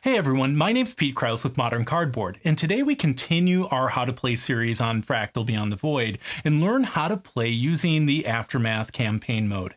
Hey everyone, my name's Pete Krause with Modern Cardboard, and today we continue our How to Play series on Fractal Beyond the Void and learn how to play using the Aftermath campaign mode.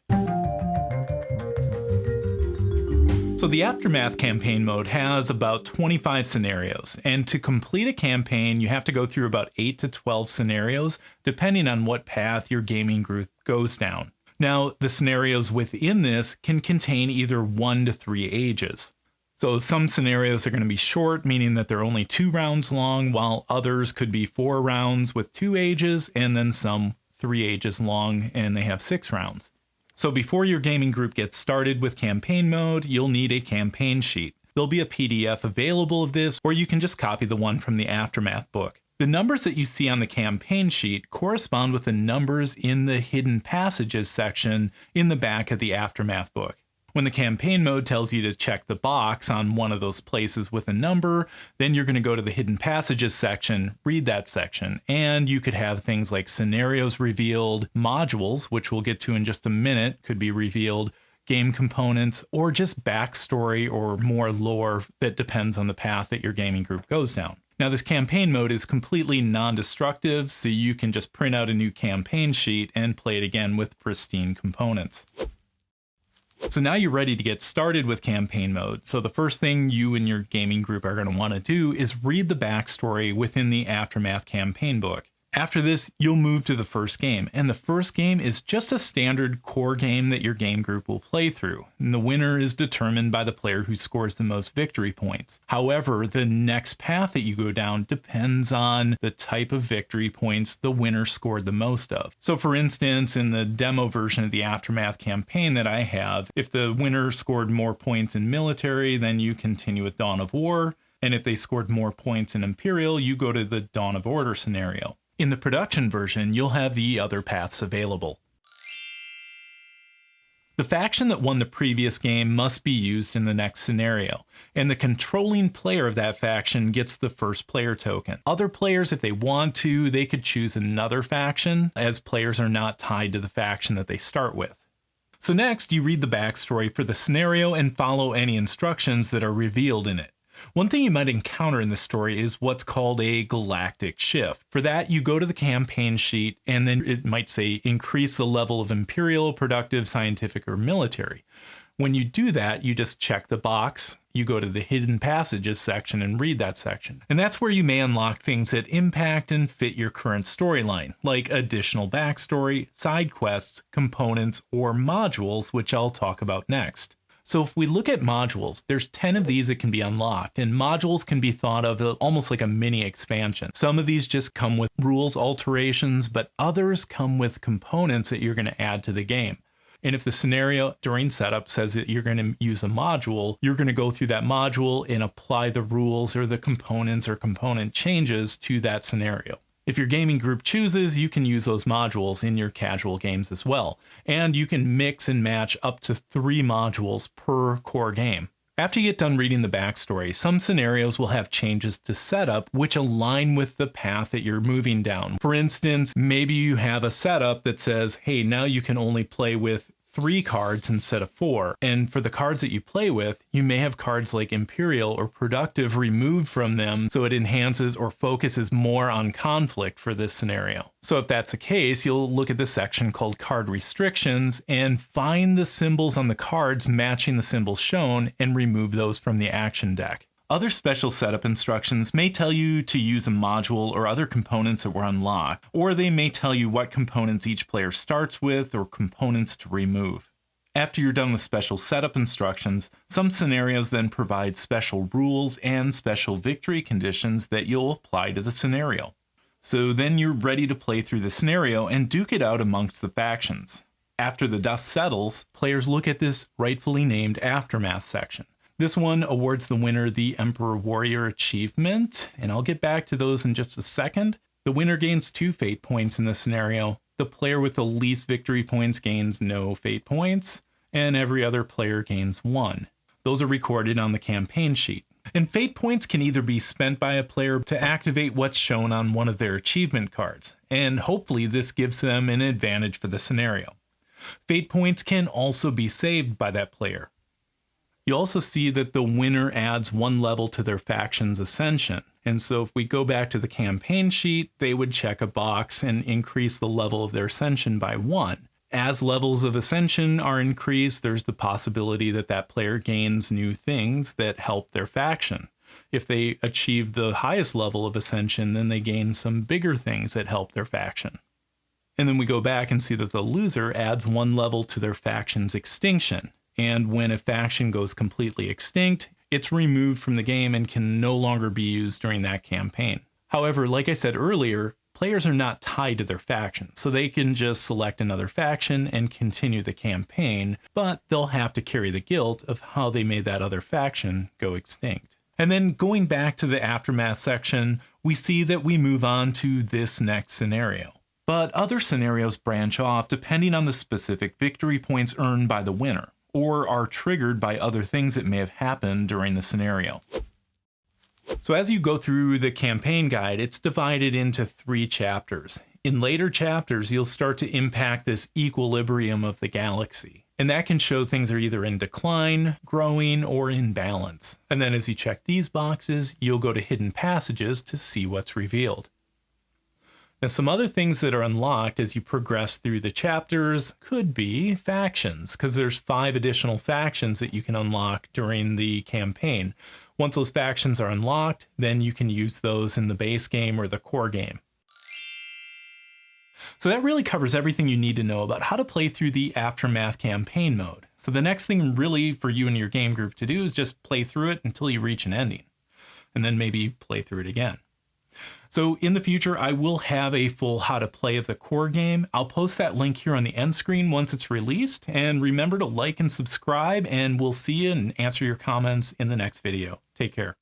So the Aftermath campaign mode has about 25 scenarios, and to complete a campaign you have to go through about 8 to 12 scenarios depending on what path your gaming group goes down. Now the scenarios within this can contain either 1 to 3 ages. So some scenarios are going to be short, meaning that they're only 2 rounds long, while others could be 4 rounds with 2 ages, and then some 3 ages long and they have 6 rounds. So before your gaming group gets started with campaign mode, you'll need a campaign sheet. There'll be a PDF available of this, or you can just copy the one from the Aftermath book. The numbers that you see on the campaign sheet correspond with the numbers in the hidden passages section in the back of the Aftermath book. When the campaign mode tells you to check the box on one of those places with a number, then you're going to go to the hidden passages section, read that section, and you could have things like scenarios revealed, modules, which we'll get to in just a minute, could be revealed, game components, or just backstory or more lore that depends on the path that your gaming group goes down. Now this campaign mode is completely non-destructive, so you can just print out a new campaign sheet and play it again with pristine components. So now you're ready to get started with campaign mode. So the first thing you and your gaming group are going to want to do is read the backstory within the Aftermath campaign book. After this, you'll move to the first game, and the first game is just a standard core game that your game group will play through. And the winner is determined by the player who scores the most victory points. However, the next path that you go down depends on the type of victory points the winner scored the most of. So for instance, in the demo version of the Aftermath campaign that I have, if the winner scored more points in military, then you continue with Dawn of War. And if they scored more points in Imperial, you go to the Dawn of Order scenario. In the production version, you'll have the other paths available. The faction that won the previous game must be used in the next scenario, and the controlling player of that faction gets the first player token. Other players, if they want to, they could choose another faction, as players are not tied to the faction that they start with. So next, you read the backstory for the scenario and follow any instructions that are revealed in it. One thing you might encounter in this story is what's called a galactic shift. For that, you go to the campaign sheet and then it might say increase the level of imperial, productive, scientific, or military. When you do that, you just check the box, you go to the hidden passages section and read that section. And that's where you may unlock things that impact and fit your current storyline, like additional backstory, side quests, components, or modules, which I'll talk about next. So if we look at modules, there's 10 of these that can be unlocked, and modules can be thought of almost like a mini expansion. Some of these just come with rules alterations, but others come with components that you're going to add to the game. And if the scenario during setup says that you're going to use a module, you're going to go through that module and apply the rules or the components or component changes to that scenario. If your gaming group chooses, you can use those modules in your casual games as well, and you can mix and match up to 3 modules per core game. After you get done reading the backstory, some scenarios will have changes to setup which align with the path that you're moving down. For instance, maybe you have a setup that says, hey, now you can only play with 3 cards instead of 4. And for the cards that you play with, you may have cards like Imperial or Productive removed from them, so it enhances or focuses more on conflict for this scenario. So if that's the case, you'll look at the section called Card Restrictions and find the symbols on the cards matching the symbols shown and remove those from the action deck. Other special setup instructions may tell you to use a module or other components that were unlocked, or they may tell you what components each player starts with or components to remove. After you're done with special setup instructions, some scenarios then provide special rules and special victory conditions that you'll apply to the scenario. So then you're ready to play through the scenario and duke it out amongst the factions. After the dust settles, players look at this rightfully named Aftermath section. This one awards the winner the Emperor Warrior achievement, and I'll get back to those in just a second. The winner gains 2 fate points in this scenario. The player with the least victory points gains no fate points, and every other player gains 1. Those are recorded on the campaign sheet. And fate points can either be spent by a player to activate what's shown on one of their achievement cards, and hopefully this gives them an advantage for the scenario. Fate points can also be saved by that player. You also see that the winner adds 1 level to their faction's ascension. And so if we go back to the campaign sheet, they would check a box and increase the level of their ascension by 1. As levels of ascension are increased, there's the possibility that that player gains new things that help their faction. If they achieve the highest level of ascension, then they gain some bigger things that help their faction. And then we go back and see that the loser adds 1 level to their faction's extinction. And when a faction goes completely extinct, it's removed from the game and can no longer be used during that campaign. However, like I said earlier, players are not tied to their faction, so they can just select another faction and continue the campaign, but they'll have to carry the guilt of how they made that other faction go extinct. And then going back to the aftermath section, we see that we move on to this next scenario. But other scenarios branch off depending on the specific victory points earned by the winner, or are triggered by other things that may have happened during the scenario. So as you go through the campaign guide, it's divided into 3 chapters. In later chapters, you'll start to impact this equilibrium of the galaxy. And that can show things are either in decline, growing, or in balance. And then as you check these boxes, you'll go to hidden passages to see what's revealed. Now, some other things that are unlocked as you progress through the chapters could be factions, because there's 5 additional factions that you can unlock during the campaign. Once those factions are unlocked, then you can use those in the base game or the core game. So that really covers everything you need to know about how to play through the Aftermath campaign mode. So the next thing really for you and your game group to do is just play through it until you reach an ending, and then maybe play through it again. So in the future, I will have a full how to play of the core game. I'll post that link here on the end screen once it's released. And remember to like and subscribe, and we'll see you and answer your comments in the next video. Take care.